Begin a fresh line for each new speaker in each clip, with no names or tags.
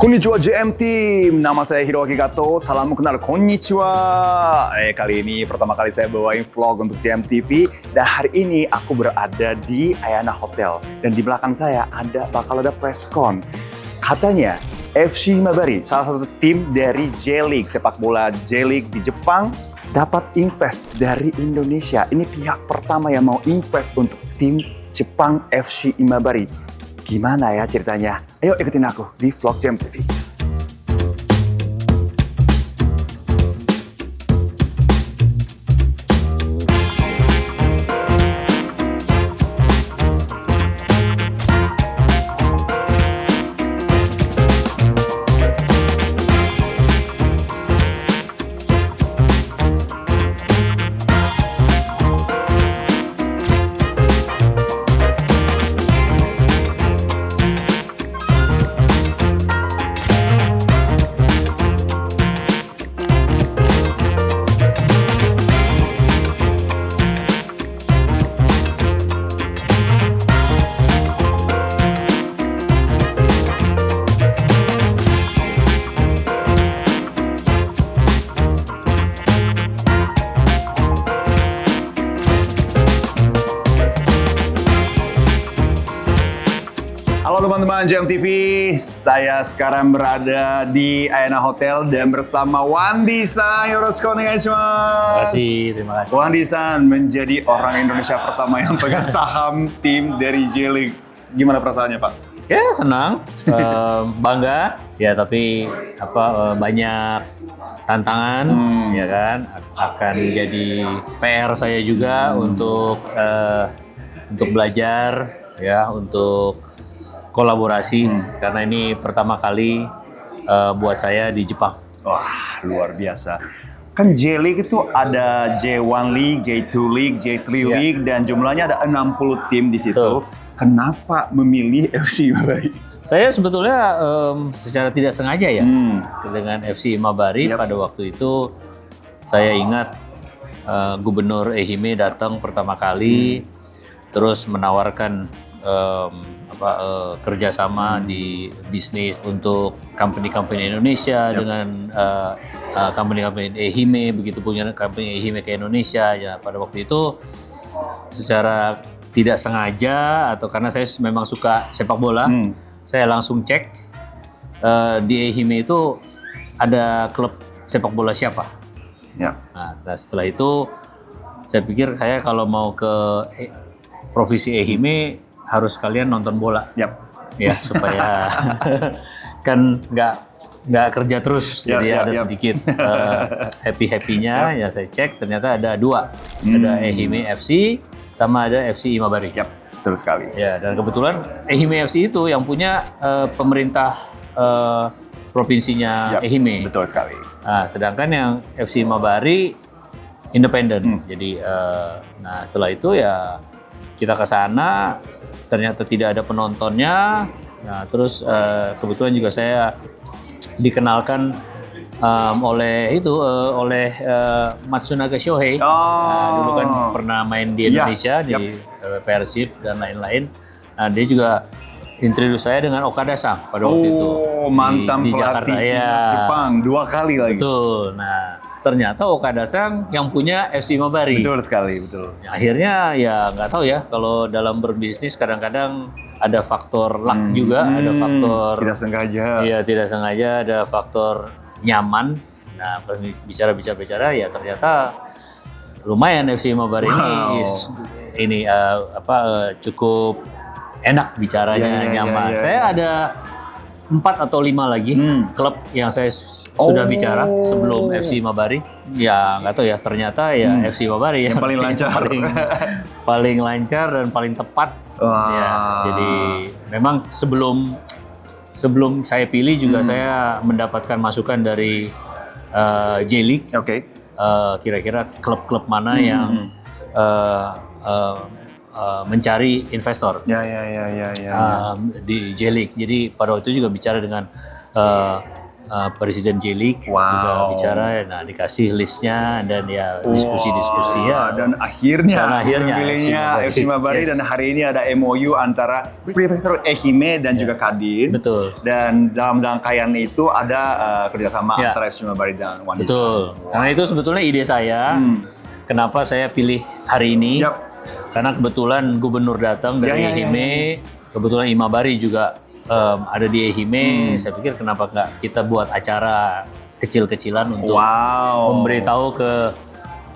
Konnichiwa JM Team, nama saya Hiroaki Kato, salam kenal, konnichiwa. Kali ini pertama kali saya bawain vlog untuk JM TV. Dan hari ini aku berada di Ayana Hotel. Dan di belakang saya bakal ada presscon. Katanya FC Imabari, salah satu tim dari J-League, sepak bola J-League di Jepang, dapat invest dari Indonesia. Ini pihak pertama yang mau invest untuk tim Jepang FC Imabari. Gimana ya ceritanya? Ayo ikutin aku di vlog JM TV. Halo teman-teman JM TV, saya sekarang berada di Ayana Hotel dan bersama Wandi-san. Yoroshiku onegaishimasu.
Terima kasih.
Wandi-san menjadi orang Indonesia pertama yang pegang saham tim dari J-League. Gimana perasaannya, Pak?
Ya senang, bangga. Ya tapi banyak tantangan, ya kan. Akan jadi PR saya juga untuk belajar, ya, untuk kolaborasi karena ini pertama kali buat saya di Jepang.
Wah, luar biasa. Kan J-League itu ada J1 League, J2 League, J3 League, dan jumlahnya ada 60 tim di situ.
Betul.
Kenapa memilih FC Imabari?
Saya sebetulnya secara tidak sengaja ya dengan FC Imabari. Pada waktu itu saya ingat Gubernur Ehime datang pertama kali, terus menawarkan kerjasama di bisnis untuk company-company Indonesia dengan company-company Ehime, begitu punya company Ehime ke Indonesia. Ya pada waktu itu secara tidak sengaja atau karena saya memang suka sepak bola, saya langsung cek di Ehime itu ada klub sepak bola siapa.
Ya.
Nah, setelah itu saya pikir saya kalau mau ke Provinsi Ehime harus kalian nonton bola, ya supaya kan nggak kerja terus, jadi ada sedikit happy-nya. Ya saya cek ternyata ada dua, ada Ehime FC sama ada FC Imabari.
Betul sekali.
Ya, dan kebetulan Ehime FC itu yang punya pemerintah provinsinya Ehime.
Betul sekali.
Nah, sedangkan yang FC Imabari independen. Jadi, nah setelah itu ya kita ke sana, ternyata tidak ada penontonnya. Nah, terus kebetulan juga saya dikenalkan oleh Matsunaga Shohei. Nah, dulu kan pernah main di Indonesia di Persib dan lain-lain. Nah, dia juga introduce saya dengan Okada-san pada waktu itu.
Mantan
di
pelatih
Jakarta, ya.
Jepang 2 kali lagi.
Betul. Nah, ternyata Okada-san yang punya FC Imabari.
Betul sekali, betul.
Akhirnya ya nggak tahu ya, kalau dalam berbisnis kadang-kadang ada faktor luck juga, ada faktor
tidak sengaja.
Iya, tidak sengaja, ada faktor nyaman. Nah, pas bicara ya ternyata lumayan FC Imabari ini cukup enak bicaranya, nyaman. Saya ada 4 atau 5 lagi klub yang saya sudah bicara sebelum FC Imabari. Ya nggak tahu ya, ternyata ya FC Imabari
yang paling lancar,
paling lancar dan paling tepat. Ya, jadi memang sebelum saya pilih juga saya mendapatkan masukan dari J-League. Kira-kira klub-klub mana yang mencari investor di J-League. Jadi pada waktu itu juga bicara dengan Presiden J-League juga bicara, nah dikasih listnya dan ya diskusi-diskusi ya.
Dan akhirnya
pilihnya
FC Imabari dan hari ini ada MOU antara Prefektur Ehime dan juga Kadin.
Betul.
Dan dalam rangkaian itu ada kerjasama antara FC Imabari dan One Design.
Betul. Karena itu sebetulnya ide saya. Kenapa saya pilih hari ini? Karena kebetulan gubernur datang dari Ehime, kebetulan Imabari juga ada di Ehime. Saya pikir kenapa nggak kita buat acara kecil-kecilan untuk memberitahu ke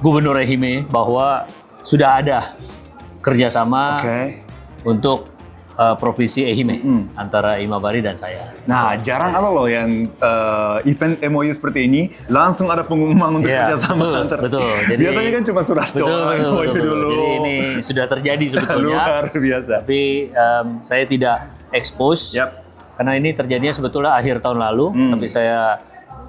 gubernur Ehime bahwa sudah ada kerjasama untuk provinsi Ehime antara Imabari dan saya.
Nah, jarang ada loh yang event MOU seperti ini langsung ada pengumuman untuk kerjasama antar.
Betul. Jadi,
biasanya kan cuma surat doang MOU dulu.
Jadi ini sudah terjadi sebetulnya.
Luar biasa.
Tapi saya tidak expose karena ini terjadinya sebetulnya akhir tahun lalu. Tapi saya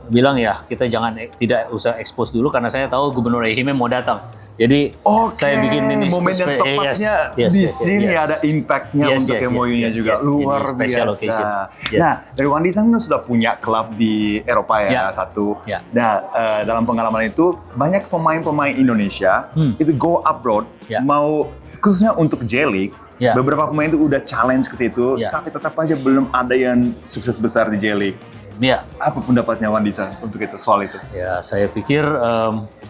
bilang ya kita tidak usah expose dulu karena saya tahu gubernur Ehime mau datang. Jadi saya bikin ini
momen yang tepatnya di sini ada impact-nya untuk MOU-nya juga luar biasa. Nah, dari One Design sudah punya klub di Eropa satu. Nah, dalam pengalaman itu banyak pemain-pemain Indonesia itu go abroad mau khususnya untuk J-League. Beberapa pemain itu udah challenge ke situ, tapi tetap aja belum ada yang sukses besar di J-League. Apa pendapatnya One Design untuk itu soal itu?
Ya, saya pikir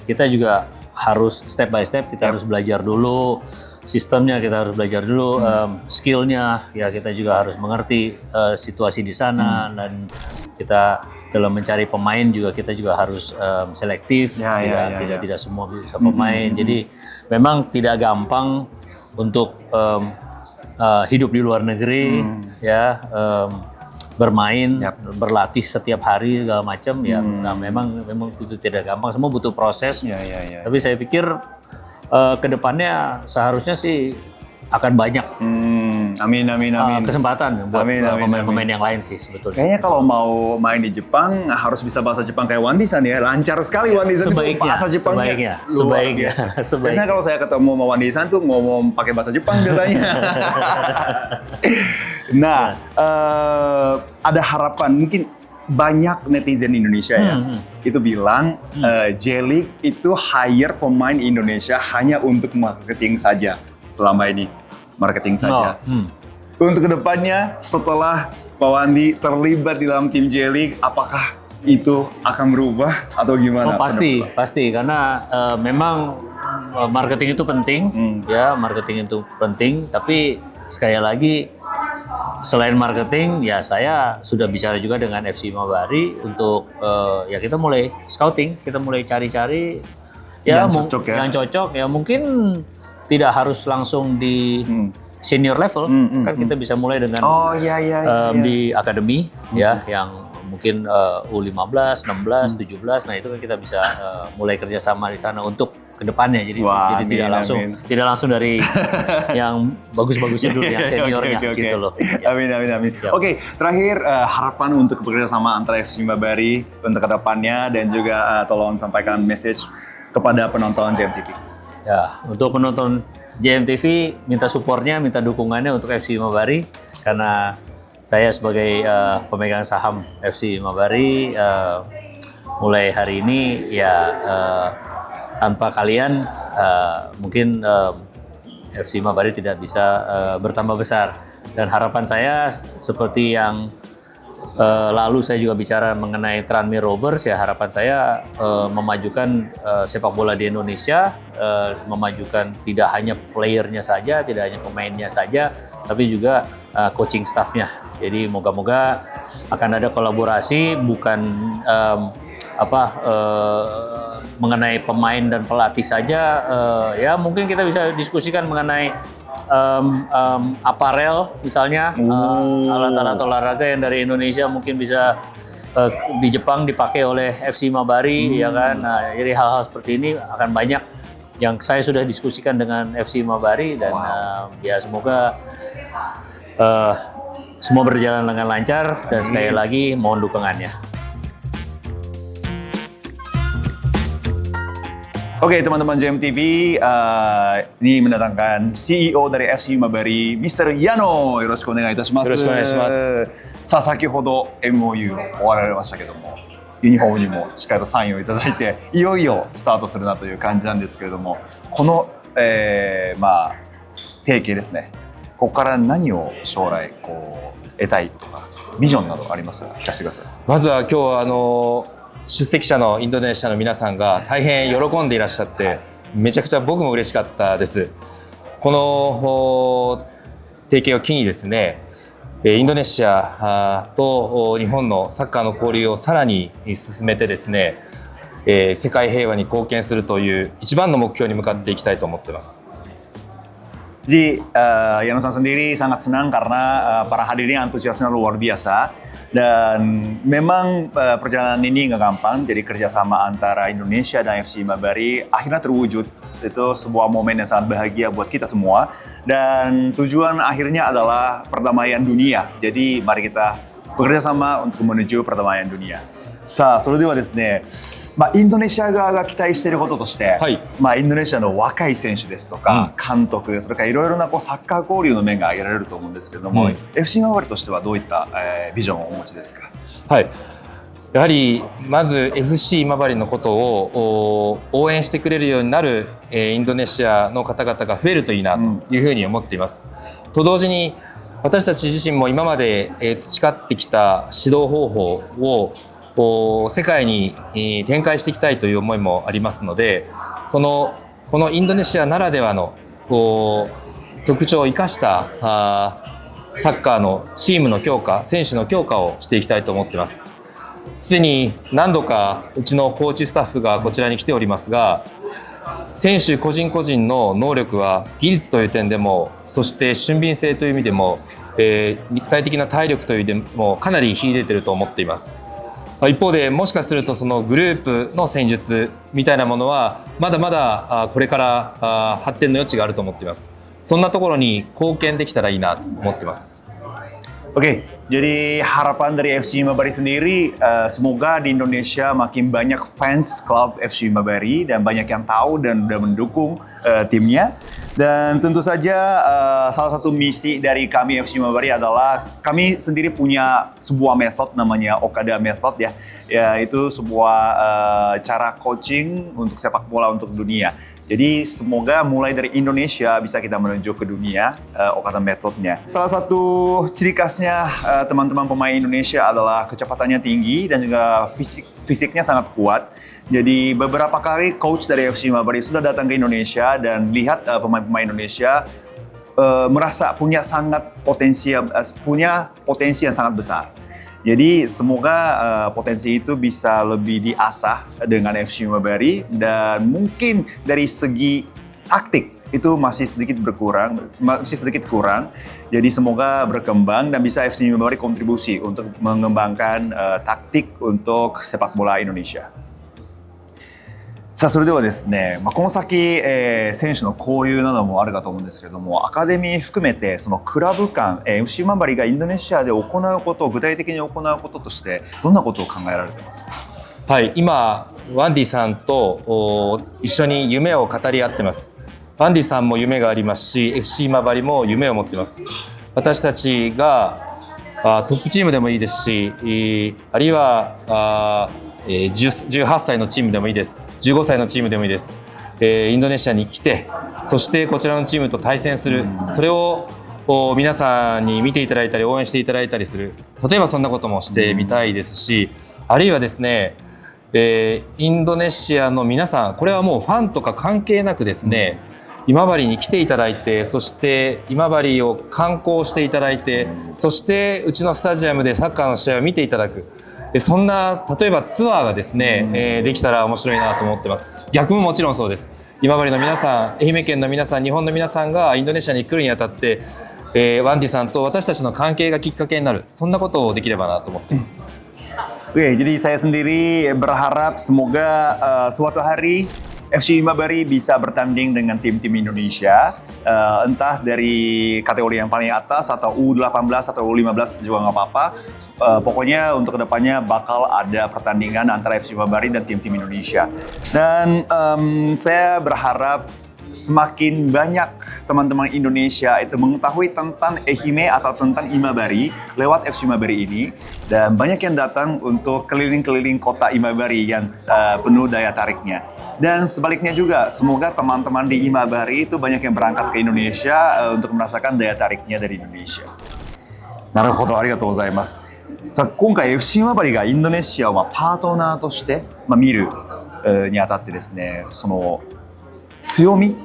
kita juga harus step by step, kita harus belajar dulu sistemnya, kita harus belajar dulu skillnya, ya kita juga harus mengerti situasi di sana dan kita dalam mencari pemain juga kita juga harus selektif, tidak semua bisa pemain. Jadi memang tidak gampang untuk hidup di luar negeri, bermain, berlatih setiap hari segala macam ya. Nah, memang itu tidak gampang, semua butuh proses. Tapi saya pikir kedepannya seharusnya sih akan banyak kesempatan buat pemain-pemain yang lain sih sebetulnya.
Kayaknya kalau mau main di Jepang harus bisa bahasa Jepang kayak One Design ya, lancar sekali One Design bahasa Jepangnya.
Sebaiknya.
Biasanya kalau saya ketemu sama One Design tuh ngomong pakai bahasa Jepang biasanya. Nah, ada harapan mungkin banyak netizen Indonesia itu bilang J-League itu hire pemain Indonesia hanya untuk marketing saja selama ini, marketing saja. Untuk kedepannya setelah Pak Wandi terlibat di dalam tim J-League, apakah itu akan berubah atau gimana?
Pasti karena memang marketing itu penting, marketing itu penting. Tapi sekali lagi selain marketing, ya saya sudah bicara juga dengan FC Imabari untuk ya kita mulai scouting, kita mulai cari-cari yang cocok ya mungkin tidak harus langsung di senior level, kan kita bisa mulai dengan di akademi yang mungkin U15, 16, 17, nah itu kan kita bisa mulai kerjasama di sana untuk kedepannya. Jadi tidak langsung dari yang bagus-bagusnya dulu, yang seniornya gitu loh.
Amin. Oke, terakhir harapan untuk bekerjasama antara FC Imabari untuk kedepannya dan juga tolong sampaikan message kepada penonton JMTV.
Ya, untuk penonton JMTV minta supportnya, minta dukungannya untuk FC Imabari karena saya sebagai pemegang saham FC Imabari mulai hari ini tanpa kalian mungkin FC Imabari tidak bisa bertambah besar. Dan harapan saya seperti yang lalu saya juga bicara mengenai Tranmere Rovers, ya harapan saya memajukan sepak bola di Indonesia, memajukan tidak hanya playernya saja, tidak hanya pemainnya saja, tapi juga coaching staffnya. Jadi moga-moga akan ada kolaborasi, bukan mengenai pemain dan pelatih saja. Ya mungkin kita bisa diskusikan mengenai aparel misalnya, alat-alat olahraga yang dari Indonesia mungkin bisa di Jepang dipakai oleh FC Imabari, ya kan. Nah, jadi hal-hal seperti ini akan banyak yang saya sudah diskusikan dengan FC Imabari dan ya semoga semua berjalan dengan lancar dan sekali lagi mohon dukungannya.
Oke teman-teman JMTV, ini mendatangkan CEO dari FC Imabari, Mr. Yano. よろしくお願いいたします。
よろしくお願いします。
さあ先ほど MOU 終わられましたけども、ユニフォームにもしっかりとサインをいただいて、いよいよスタートするなという感じなんですけれども、この、提携ですね。ここから何を将来こう得たいとかビジョンなどありますか？聞かせてください。
まずは今日は出席者のインドネシアの皆さんが大変喜んでいらっしゃって、めちゃくちゃ僕も嬉しかったです。この提携を機にですね、インドネシアと日本のサッカーの交流をさらに進めてですね、世界平和に貢献するという一番の目標に向かっていきたいと思っています。
Jadi Yano-san sendiri sangat senang karena para hadirin antusiasnya luar biasa. Dan memang perjalanan ini nggak gampang, jadi kerjasama antara Indonesia dan FC Imabari akhirnya terwujud. Itu sebuah momen yang sangat bahagia buat kita semua. Dan tujuan akhirnya adalah perdamaian dunia. Jadi mari kita bekerja sama untuk menuju perdamaian dunia. さあ、それではですね、インドネシア側が期待していることとして、
はい、
インドネシアの若い選手ですとか、監督、それからいろいろなサッカー交流の面が挙げられると思うんですけれども、FC 今治としてはどういった、ビジョンをお持ちですか？
はい、やはりまず FC 今治のことを応援してくれるようになるインドネシアの方々が増えるといいなというふうに思っています。と同時に私たち自身も今まで培ってきた指導方法を世界に展開していきたいという思いもありますので、このインドネシアならではの特徴を生かしたサッカーのチームの強化、選手の強化をしていきたいと思っています。すでに何度かうちのコーチスタッフがこちらに来ておりますが、選手個人個人の能力は技術という点でも、そして俊敏性という意味でも、肉体的な体力という意味でもかなり秀でていると思っています。一方でもしかするとそのグループの戦術みたいなものはまだまだこれから発展の余地があると思っています。そんなところに貢献できたらいいなと思っています。
Oke, jadi harapan dari FC Imabari sendiri semoga di Indonesia makin banyak fans klub FC Imabari dan banyak yang tahu dan udah mendukung timnya. Dan tentu saja salah satu misi dari kami FC Imabari adalah kami sendiri punya sebuah metode namanya Okada Method ya. Ya itu sebuah cara coaching untuk sepak bola untuk dunia. Jadi semoga mulai dari Indonesia bisa kita menuju ke dunia Okada Method-nya. Salah satu ciri khasnya teman-teman pemain Indonesia adalah kecepatannya tinggi dan juga fisiknya sangat kuat. Jadi beberapa kali coach dari FC Imabari sudah datang ke Indonesia dan lihat pemain-pemain Indonesia merasa punya potensi yang sangat besar. Jadi semoga potensi itu bisa lebih diasah dengan FC Imabari dan mungkin dari segi taktik itu masih sedikit kurang. Jadi semoga berkembang dan bisa FC Imabari kontribusi untuk mengembangkan taktik untuk sepak bola Indonesia. さあそれではですね、この先、選手の交流などもあるかと思うんですけれども、アカデミー含めてそのクラブ間、FC 今治がインドネシアで行うこと、具体的に行うこととしてどんなことを考えられてますか？
はい、今ワンディさんと一緒に夢を語り合ってます。ワンディさんも夢がありますし、FC 今治も夢を持っています。私たちがトップチームでもいいですし、あるいは18歳のチームでもいいです。15歳のチームでもいいです。インドネシアに来て、そしてこちらのチームと対戦する。それを皆さんに見ていただいたり応援していただいたりする。例えばそんなこともしてみたいですし、あるいはですね、インドネシアの皆さん、これはもうファンとか関係なくですね、今治に来ていただいて、そして今治を観光していただいて、そしてうちのスタジアムでサッカーの試合を見ていただく。そんな例えばツアーがですね、できたら面白いなと思ってます。逆ももちろんそうです。今治の皆さん、愛媛県の皆さん、日本の皆さんがインドネシアに来るにあたって、ワンディさんと私たちの関係がきっかけになる、そんなことをできればなと思っています。
Oke, jadi saya sendiri berharap semoga suatu hari FC Imabari bisa bertanding dengan tim-tim Indonesia, entah dari kategori yang paling atas atau U18 atau U15 juga nggak apa-apa. Pokoknya untuk kedepannya bakal ada pertandingan antara FC Imabari dan tim-tim Indonesia. Dan saya berharap semakin banyak teman-teman Indonesia itu mengetahui tentang Ehime atau tentang Imabari lewat FC Imabari ini, dan banyak yang datang untuk keliling-keliling kota Imabari yang penuh daya tariknya. Dan sebaliknya juga, semoga teman-teman di Imabari itu banyak yang berangkat ke Indonesia untuk merasakan daya tariknya dari Indonesia. なるほど、ありがとうございます。さあ、今回 FC 今治がインドネシアをパートナーとして、見るにあたってですね、その強み、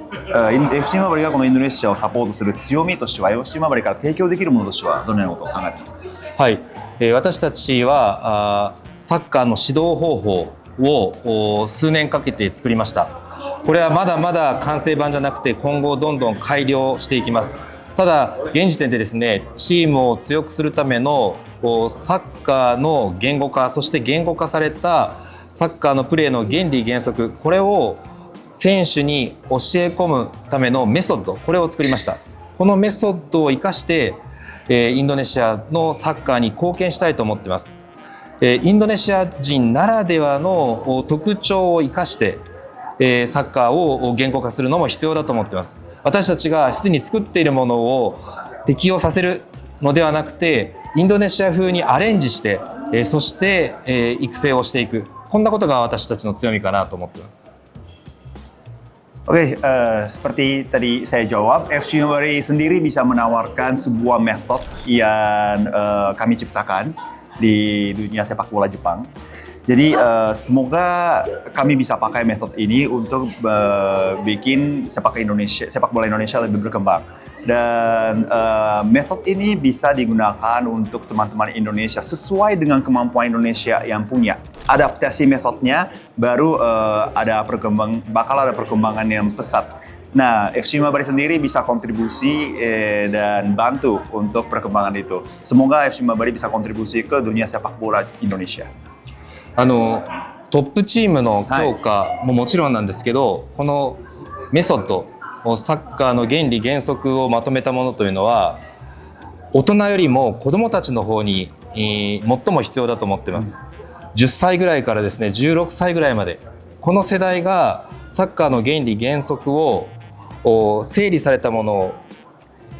FC 今治がこのインドネシアをサポートする強みとしては、FC 今治から提供できるものとしてはどのようなことを考えていますか？
はい、私たちはサッカーの指導方法を数年かけて作りました。これはまだまだ完成版じゃなくて、今後どんどん改良していきます。ただ現時点でですね、チームを強くするためのサッカーの言語化、そして言語化されたサッカーのプレーの原理原則、これを選手に教え込むためのメソッド、これを作りました。このメソッドを生かしてインドネシアのサッカーに貢献したいと思っています。インドネシア人ならではの特徴を生かしてサッカーを言語化するのも必要だと思っています。私たちがすでに作っているものを適用させるのではなくて、インドネシア風にアレンジして、そして育成をしていく、こんなことが私たちの強みかなと思っています。
Oke, seperti tadi saya jawab, FC Imabari sendiri bisa menawarkan sebuah metode yang kami ciptakan di dunia sepak bola Jepang. Jadi semoga kami bisa pakai metode ini untuk bikin sepak bola Indonesia lebih berkembang. Dan metode ini bisa digunakan untuk teman-teman Indonesia sesuai dengan kemampuan Indonesia yang punya. Adaptasi metodenya baru bakal ada perkembangan yang pesat. Nah, FC Imabari sendiri bisa kontribusi dan bantu untuk perkembangan itu. Semoga FC Imabari bisa kontribusi ke dunia sepak bola Indonesia.
トップチームの強化ももちろんなんですけど、このメソッド、サッカーの原理原則をまとめたものというのは、大人よりも子どもたちの方に最も必要だと思っています。10歳ぐらいからですね、16歳ぐらいまで、この世代がサッカーの原理原則を整理されたものを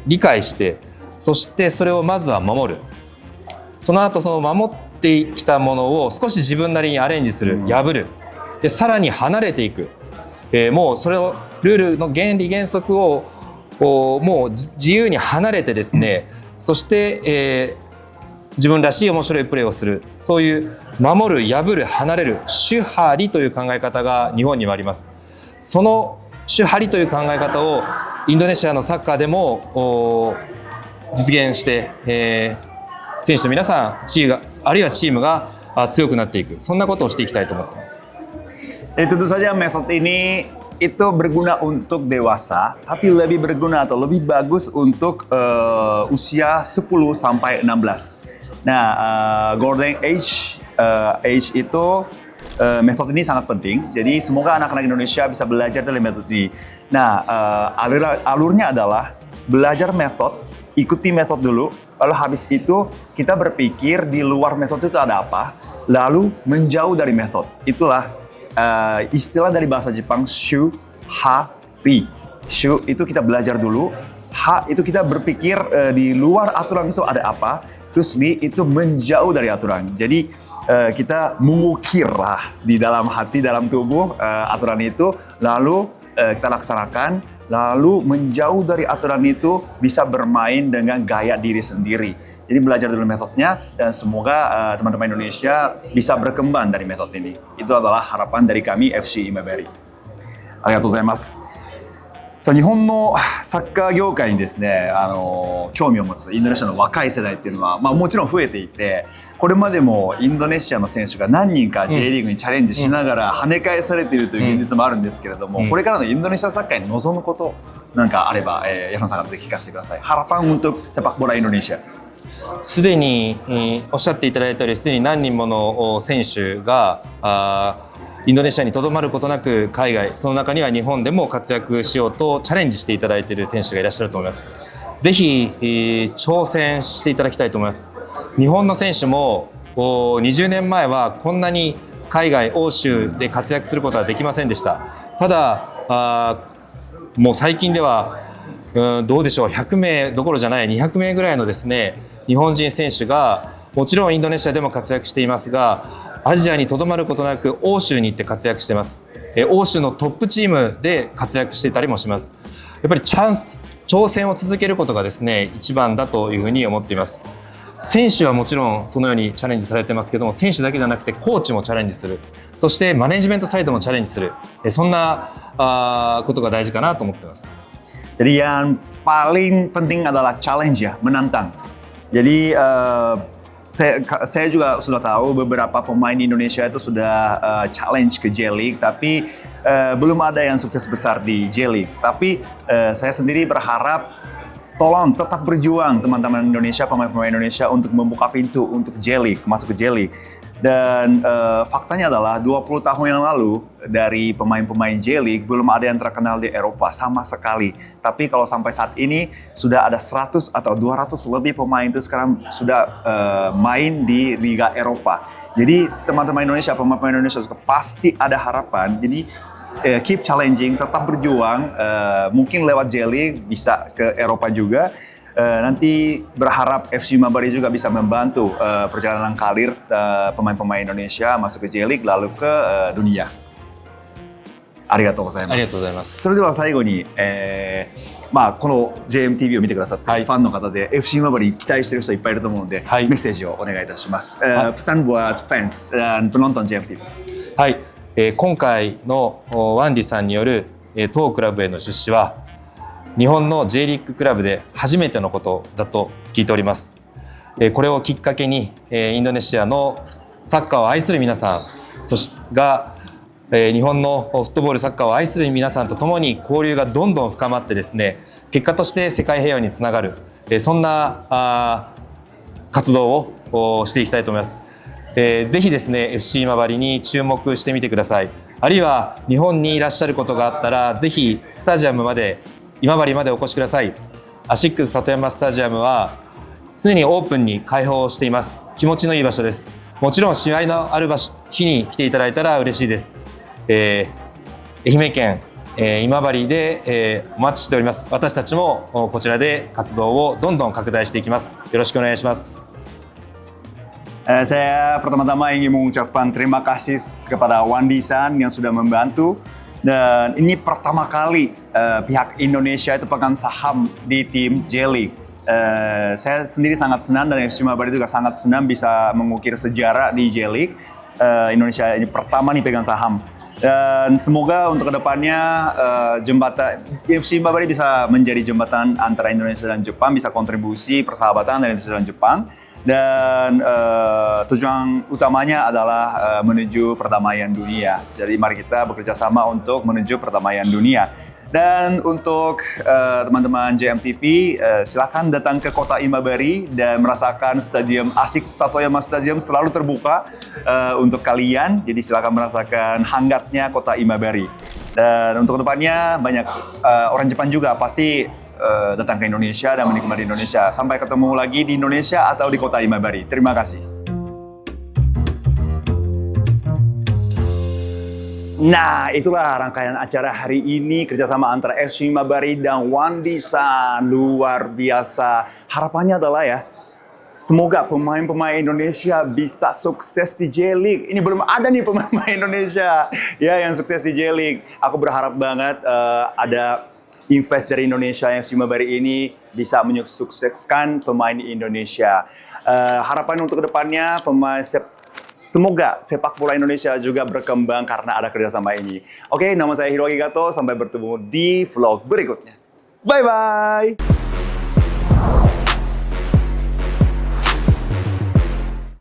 理解して、そしてそれをまずは守る。その後その守ってきたものを少し自分なりにアレンジする、破る。でさらに離れていく。もうそれをルールの原理原則をもう自由に離れてですね、そして、自分らしい面白いプレーをする、そういう守る、破る、離れる、主張りという考え方が日本にはあります。その主張りという考え方をインドネシアのサッカーでも実現して、選手の皆さん、あるいはチームが強くなっていく、そんなことをしていきたいと思っています。
Tentu saja metode ini itu berguna untuk dewasa, tapi lebih berguna atau lebih bagus untuk usia 10 sampai 16. Nah, golden age itu metode ini sangat penting. Jadi semoga anak-anak Indonesia bisa belajar dari metode ini. Nah, alurnya adalah belajar metode, ikuti metode dulu, lalu habis itu kita berpikir di luar metode itu ada apa, lalu menjauh dari metode. Itulah istilah dari bahasa Jepang shu, ha, ri. Shu itu kita belajar dulu, ha itu kita berpikir di luar aturan itu ada apa, terus ri itu menjauh dari aturan. Jadi kita mengukir lah di dalam hati, dalam tubuh aturan itu, lalu kita laksanakan, lalu menjauh dari aturan itu bisa bermain dengan gaya diri sendiri. Jadi belajar dulu metodenya, dan semoga teman-teman Indonesia bisa berkembang dari metode ini. Itu adalah harapan dari kami FC Imabari. ありがとうございます。さあ、日本のサッカー業界にですね、興味を持つインドネシアの若い世代っていうのは、もちろん増えていて、これまでもインドネシアの選手が何人か J リーグにチャレンジしながら跳ね返されているという現実もあるんですけれども、これからのインドネシアサッカーに望むことなんかあれば、矢野さんからぜひ聞かせてください。Harapan untuk sepak bola Indonesia。
すでに、おっしゃっていただいたように、すでに何人もの選手がインドネシアにとどまることなく海外、その中には日本でも活躍しようとチャレンジしていただいている選手がいらっしゃると思います。ぜひ、挑戦していただきたいと思います。日本の選手も20年前はこんなに海外、欧州で活躍することはできませんでした。ただ、もう最近ではどうでしょう、100名どころじゃない200名ぐらいのですね、日本人選手がもちろんインドネシアでも活躍していますが、アジアにとどまることなく欧州に行って活躍しています。欧州のトップチームで活躍していたりもします。やっぱり挑戦を続けることがですね、一番だというふうに思っています。選手はもちろんそのようにチャレンジされてますけども、選手だけじゃなくてコーチもチャレンジする、そしてマネジメントサイドもチャレンジする、そんなことが大事かなと思っています。
Jadi yang paling penting adalah challenge ya, menantang. Jadi saya juga sudah tahu beberapa pemain di Indonesia itu sudah challenge ke J-League, tapi belum ada yang sukses besar di J-League. Tapi saya sendiri berharap tolong tetap berjuang teman-teman Indonesia, pemain-pemain Indonesia untuk membuka pintu untuk J-League, masuk ke J-League. Dan faktanya adalah 20 tahun yang lalu dari pemain-pemain J-League belum ada yang terkenal di Eropa sama sekali. Tapi kalau sampai saat ini sudah ada 100 atau 200 lebih pemain itu sekarang sudah main di Liga Eropa. Jadi teman-teman Indonesia, pemain-pemain Indonesia pasti ada harapan. Jadi keep challenging, tetap berjuang. Mungkin lewat J-League bisa ke Eropa juga. Nanti berharap FC Imabari juga bisa membantu perjalanan karir pemain-pemain Indonesia masuk ke J-League lalu ke dunia. ありがとうございます。
ありがとうございます。
それでは最後に、この JMTV を見てくださってるファンの方で FC Imabari に期待してる人いっぱいいると思うので、メッセージをお願いいたします。pesan buat fans dan penonton JMTV。
はい、今回のワンディさんによる当クラブへの出資は日本の J リーグクラブで初めてのことだと聞いております。これをきっかけにインドネシアのサッカーを愛する皆さんが日本のフットボールサッカーを愛する皆さんと共に交流がどんどん深まってですね、結果として世界平和につながるそんな活動をしていきたいと思います。ぜひですね FC 今治に注目してみてください。あるいは日本にいらっしゃることがあったらぜひスタジアムまで今治までお越しください。アシックス里山スタジアムは常にオープンに開放しています。気持ちのいい場所です。もちろん試合のある日に来ていただいたら嬉しいです。愛媛県、今治で、お待ちしております。私たちもこちらで活動をどんどん拡大していきます。よろしくお願いします。
Saya pertama-tama ingin mengucapkan terima kasih kepada Wandi-san yang sudah membantu. Dan ini pertama kali pihak Indonesia itu pegang saham di tim J-League. Saya sendiri sangat senang dan FC Imabari juga sangat senang bisa mengukir sejarah di J-League. Indonesia ini pertama nih pegang saham. Dan semoga untuk kedepannya jembatan FC Imabari bisa menjadi jembatan antara Indonesia dan Jepang, bisa kontribusi persahabatan antara Indonesia dan Jepang. Dan tujuan utamanya adalah menuju perdamaian dunia. Jadi mari kita bekerja sama untuk menuju perdamaian dunia. Dan untuk teman-teman JMTV, silakan datang ke kota Imabari dan merasakan stadium ASICS Satoyama Stadium selalu terbuka untuk kalian. Jadi silakan merasakan hangatnya kota Imabari. Dan untuk kedepannya banyak orang Jepang juga pasti datang ke Indonesia dan menikmati Indonesia. Sampai ketemu lagi di Indonesia atau di kota Imabari. Terima kasih. Nah, itulah rangkaian acara hari ini kerjasama antara FC Imabari dan Wandi-san. Luar biasa. Harapannya adalah ya, semoga pemain-pemain Indonesia bisa sukses di J-League. Ini belum ada nih pemain Indonesia ya yang sukses di J-League. Aku berharap banget ada invest dari Indonesia yang FC Imabari ini bisa menyukseskan pemain di Indonesia. Harapan untuk kedepannya semoga sepak bola Indonesia juga berkembang karena ada kerjasama ini. Oke, nama saya Hiroaki Gato. Sampai bertemu di vlog berikutnya. Bye-bye!